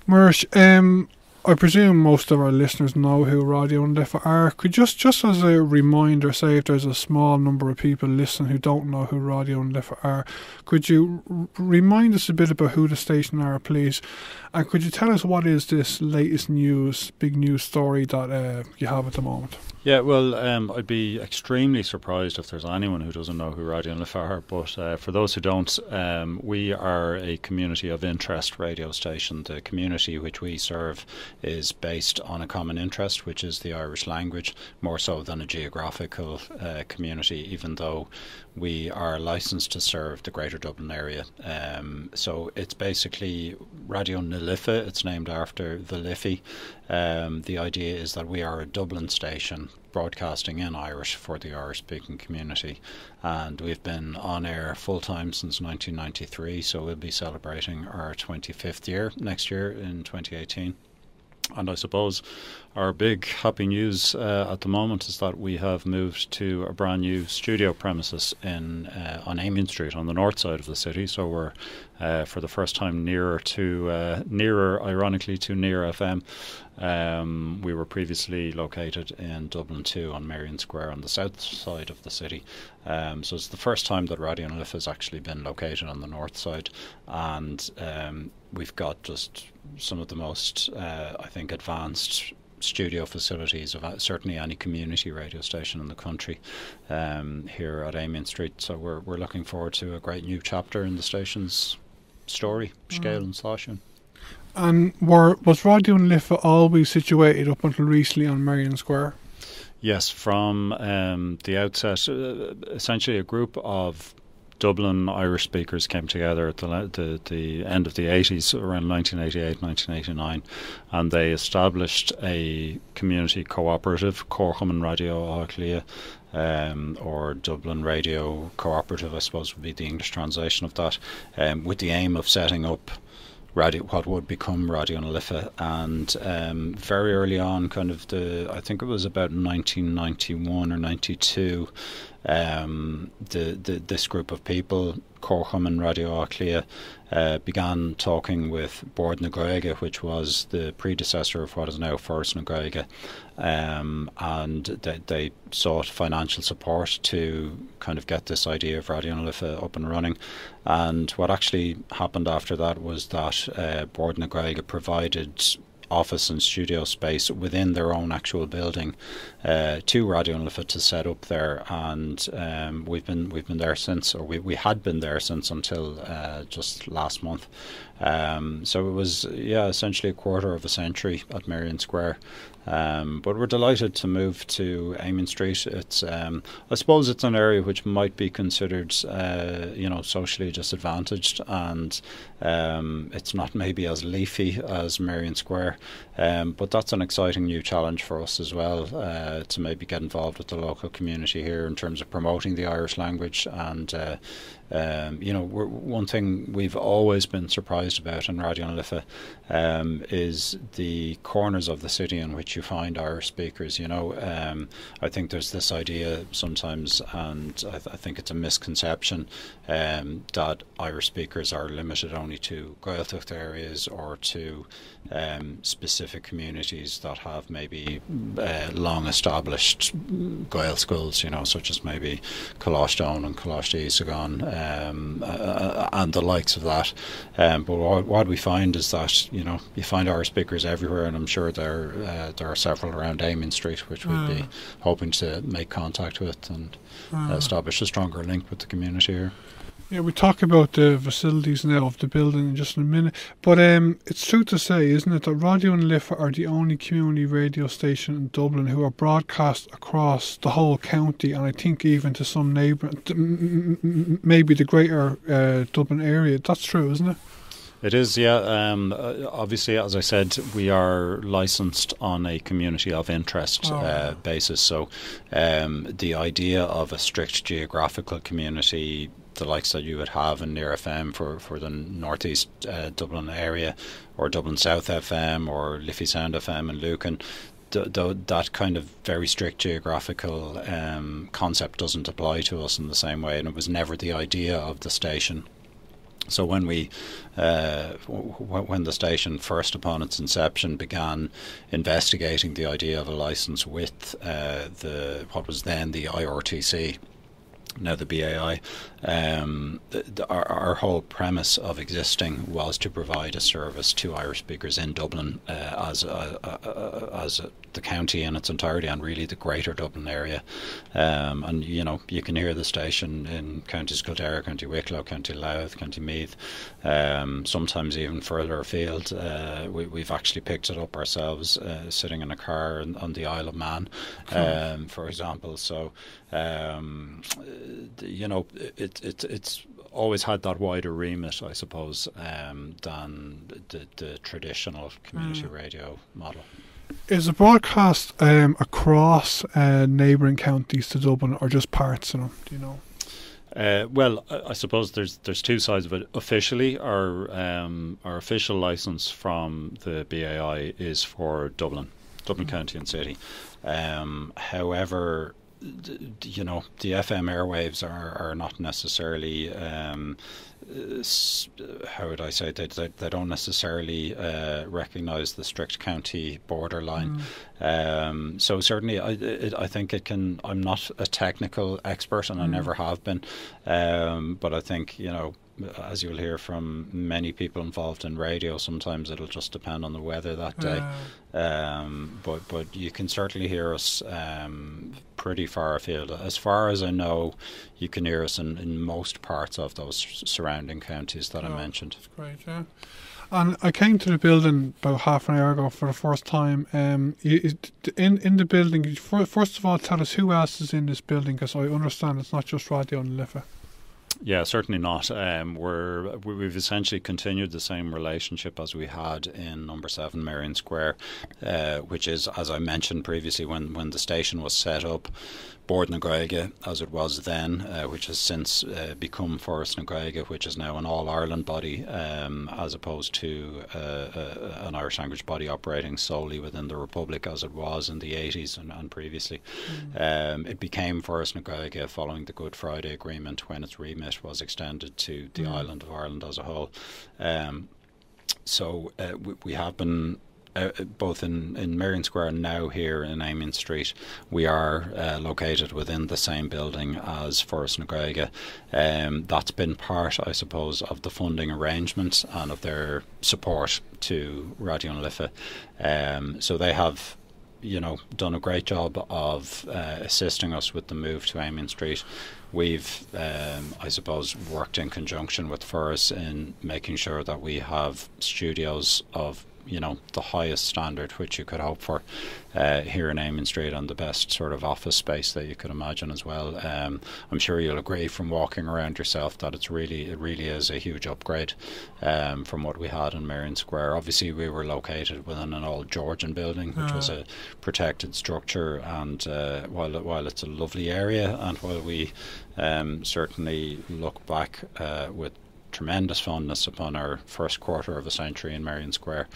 Muiris, I presume most of our listeners know who Raidió and Lifa are. Could just as a reminder, say if there's a small number of people listening who don't know who Raidió and Lifa are, could you remind us a bit about who the station are, please? And could you tell us what is this latest big news story that you have at the moment? Yeah, well, I'd be extremely surprised if there's anyone who doesn't know who Raidió and Lifa are. But for those who don't, we are a community of interest radio station. The community which we serve is based on a common interest, which is the Irish language, more so than a geographical community, even though we are licensed to serve the Greater Dublin area. So it's basically Raidió na Lifa. It's named after the Liffey. The idea is that we are a Dublin station broadcasting in Irish for the Irish-speaking community, and we've been on air full-time since 1993, so we'll be celebrating our 25th year next year in 2018. And I suppose our big happy news at the moment is that we have moved to a brand new studio premises on Amiens Street on the north side of the city. So we're for the first time nearer, ironically, to Near FM. We were previously located in Dublin 2 on Merrion Square on the south side of the city. So it's the first time that Raidió and Lifa has actually been located on the north side, and we've got just some of the most, I think, advanced studio facilities of certainly any community radio station in the country here at Amiens Street. So we're looking forward to a great new chapter in the station's story, scale and slashing. And was Raidió and Lifa always situated up until recently on Merrion Square? Yes, from the outset, essentially a group of Dublin Irish speakers came together at the end of the 80s, around 1988, 1989, and they established a community cooperative, Córchum Raidió Áclia, or Dublin Radio Cooperative, I suppose would be the English translation of that, with the aim of setting up what would become Raidió na Lifa. And very early on, I think it was about 1991 or 92, this group of people, Córchum and Raidió Áclia, began talking with Board na Gaeilge, which was the predecessor of what is now Foras na Gaeilge, and they sought financial support to kind of get this idea of Raidió na Lifa up and running. And what actually happened after that was that Board na Gaeilge provided office and studio space within their own actual building to Raidió na Lifa to set up there, and we've been there since, or we had been there since until just last month. So it was essentially a quarter of a century at Merrion Square. But we're delighted to move to Amiens Street. It's I suppose it's an area which might be considered socially disadvantaged, and it's not maybe as leafy as Merrion Square, but that's an exciting new challenge for us as well, to maybe get involved with the local community here in terms of promoting the Irish language. And one thing we've always been surprised about in Raidió na Lifa is the corners of the city in which you find Irish speakers. I think there's this idea sometimes, and I think it's a misconception, that Irish speakers are limited only to Gaeltacht areas or to specific communities that have maybe long established Gael schools, such as maybe Colostone and Colosty Isagon, and the likes of that. But what we find is that you find Irish speakers everywhere, and I'm sure there are several around Amiens Street which we'd be hoping to make contact with and establish a stronger link with the community here. Yeah, we talk about the facilities now of the building in just a minute, but it's true to say, isn't it, that Raidió and Lifa are the only community radio station in Dublin who are broadcast across the whole county, and I think even to some maybe the greater Dublin area. That's true, isn't it? It is, yeah. Obviously, as I said, we are licensed on a community of interest basis, so the idea of a strict geographical community, the likes that you would have in Near FM for the northeast Dublin area, or Dublin South FM, or Liffey Sound FM in Lucan, that kind of very strict geographical concept doesn't apply to us in the same way, and it was never the idea of the station. So when when the station first upon its inception began investigating the idea of a licence with what was then the IRTC, now the BAI, our whole premise of existing was to provide a service to Irish speakers in Dublin as the county in its entirety, and really the greater Dublin area. And you can hear the station in Counties Kildare, County Wicklow, County Louth, County Meath, sometimes even further afield. We've actually picked it up ourselves, sitting in a car on the Isle of Man, for example. So it's always had that wider remit, I suppose, than the traditional community radio model. Is the broadcast across neighbouring counties to Dublin, or just parts of them? Do you know? Well, I suppose there's two sides of it. Officially, our official licence from the BAI is for Dublin County and City. However, the FM airwaves are not necessarily, how would I say, they don't necessarily recognise the strict county borderline. So certainly I think it can. I'm not a technical expert, and I never have been, but I think, as you'll hear from many people involved in radio, sometimes it'll just depend on the weather that day. But you can certainly hear us pretty far afield. As far as I know, you can hear us in most parts of those surrounding counties that I mentioned. That's great, yeah. And I came to the building about half an hour ago for the first time. In the building, first of all, tell us who else is in this building, because I understand it's not just Raidió and Lifa. Yeah, certainly not. We've essentially continued the same relationship as we had in number 7 Merrion Square, which is, as I mentioned previously, when the station was set up, Board na Gaeilge, as it was then, which has since become Foras na Gaeilge, which is now an all-Ireland body, as opposed to an Irish language body operating solely within the Republic, as it was in the 80s and previously. It became Foras na Gaeilge following the Good Friday Agreement, when its remit was extended to the island of Ireland as a whole. So we have been both in Merrion Square and now here in Amiens Street. We are located within the same building as Foras na Gaeilge. That's been part, I suppose, of the funding arrangements and of their support to Raidió and Lifa. So they have done a great job of assisting us with the move to Amiens Street. We've, I suppose, worked in conjunction with Foras in making sure that we have studios of the highest standard which you could hope for here in Amiens Street, and the best sort of office space that you could imagine as well. I'm sure you'll agree from walking around yourself that it really is a huge upgrade from what we had in Merrion Square. Obviously we were located within an old Georgian building, which was a protected structure, and while it's a lovely area, and while we certainly look back with tremendous fondness upon our first quarter of a century in Merrion Square,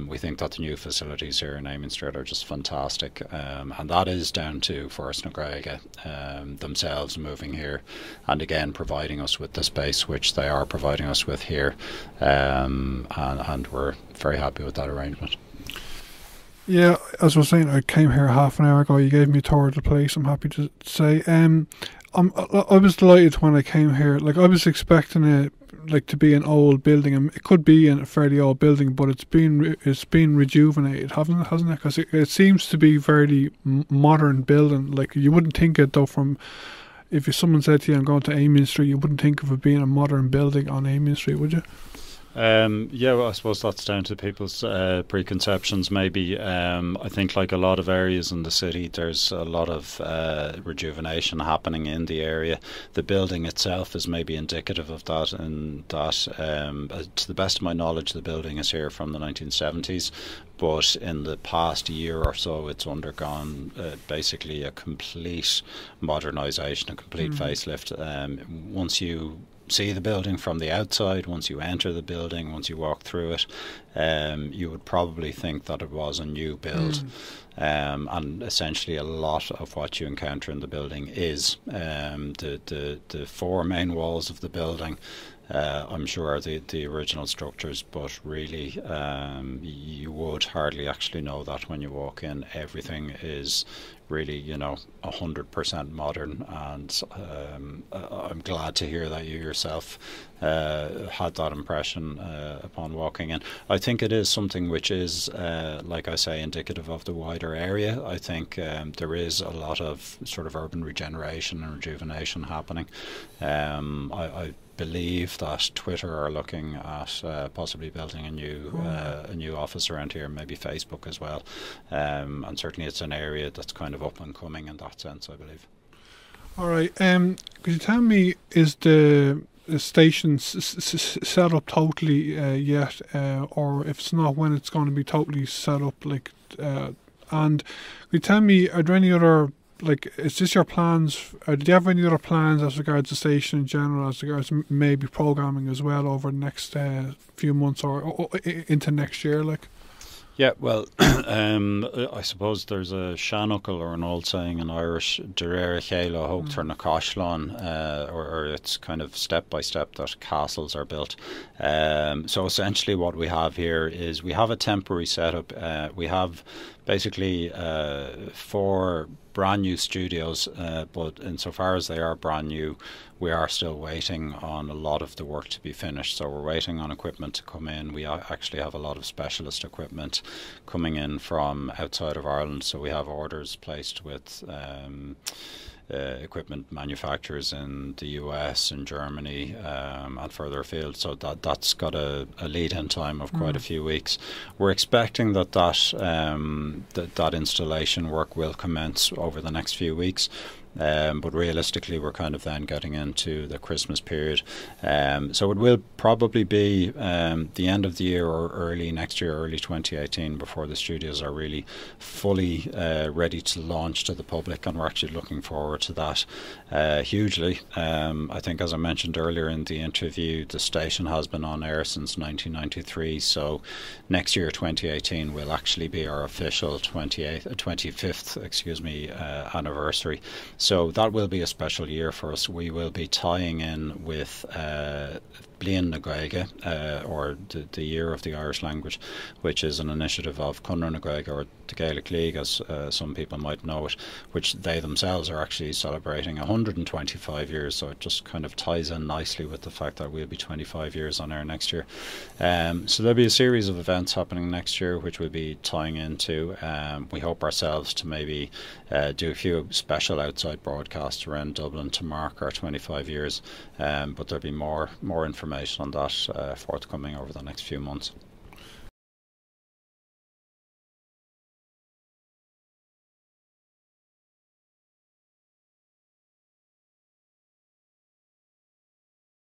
we think that the new facilities here in Amiens Street are just fantastic, and that is down to Foras na Gaeilge themselves moving here, and again providing us with the space which they are providing us with here, and we're very happy with that arrangement. Yeah, as I was saying, I came here half an hour ago. You gave me a tour of the place, I'm happy to say. I was delighted when I came here. Like, I was expecting it to be an old building, and it could be a fairly old building, but it's been rejuvenated, hasn't it? Because it seems to be very modern building. Like, you wouldn't think it though. From if someone said to you, "I'm going to Amiens Street," you wouldn't think of it being a modern building on Amiens Street, would you? Yeah, well, I suppose that's down to people's preconceptions maybe. I think, like a lot of areas in the city, there's a lot of rejuvenation happening in the area. The building itself is maybe indicative of that, and that to the best of my knowledge, the building is here from the 1970s, but in the past year or so it's undergone basically a complete modernisation, a complete facelift. Once you see the building from the outside, once you enter the building, once you walk through it, you would probably think that it was a new build. And essentially a lot of what you encounter in the building is the four main walls of the building. I'm sure are the original structures, but really you would hardly actually know that when you walk in. Everything is really, 100% modern, and I'm glad to hear that you yourself had that impression upon walking in. I think it is something which is, like I say, indicative of the wider area. I think there is a lot of sort of urban regeneration and rejuvenation happening. I believe that Twitter are looking at possibly building a new office around here, maybe Facebook as well, and certainly it's an area that's kind of up and coming in that sense, I believe. All right. Could you tell me, is the station set up totally yet, or if it's not, when it's going to be totally set up? And could you tell me, are there any other, is this your plans? Do you have any other plans as regards the station in general, as regards maybe programming as well over the next few months or into next year? Yeah, well, I suppose there's a seanachal, or an old saying in Irish, Deréir Chéile Hoogtar na Cashlan, or it's kind of step by step that castles are built. So essentially what we have here is we have a temporary setup. We have basically 4 brand new studios, but insofar as they are brand new, we are still waiting on a lot of the work to be finished. So we're waiting on equipment to come in. We actually have a lot of specialist equipment coming in from outside of Ireland. So we have orders placed with equipment manufacturers in the US and Germany and further afield. So that's got a lead-in time of quite a few weeks. We're expecting that installation work will commence over the next few weeks. But realistically, we're kind of then getting into the Christmas period. So it will probably be the end of the year or early next year, early 2018, before the studios are really fully ready to launch to the public, and we're actually looking forward to that hugely. I think, as I mentioned earlier in the interview, the station has been on air since 1993, so next year, 2018, will actually be our official 25th anniversary. So that will be a special year for us. We will be tying in with Blian na Gaeilge, or the Year of the Irish Language, which is an initiative of Cunra na Gaeilge, or the Gaelic League, as some people might know it, which they themselves are actually celebrating 125 years. So it just kind of ties in nicely with the fact that we'll be 25 years on air next year. So there'll be a series of events happening next year, which we'll be tying into. We hope ourselves to maybe do a few special outside broadcasts around Dublin to mark our 25 years. But there'll be more information on that forthcoming over the next few months.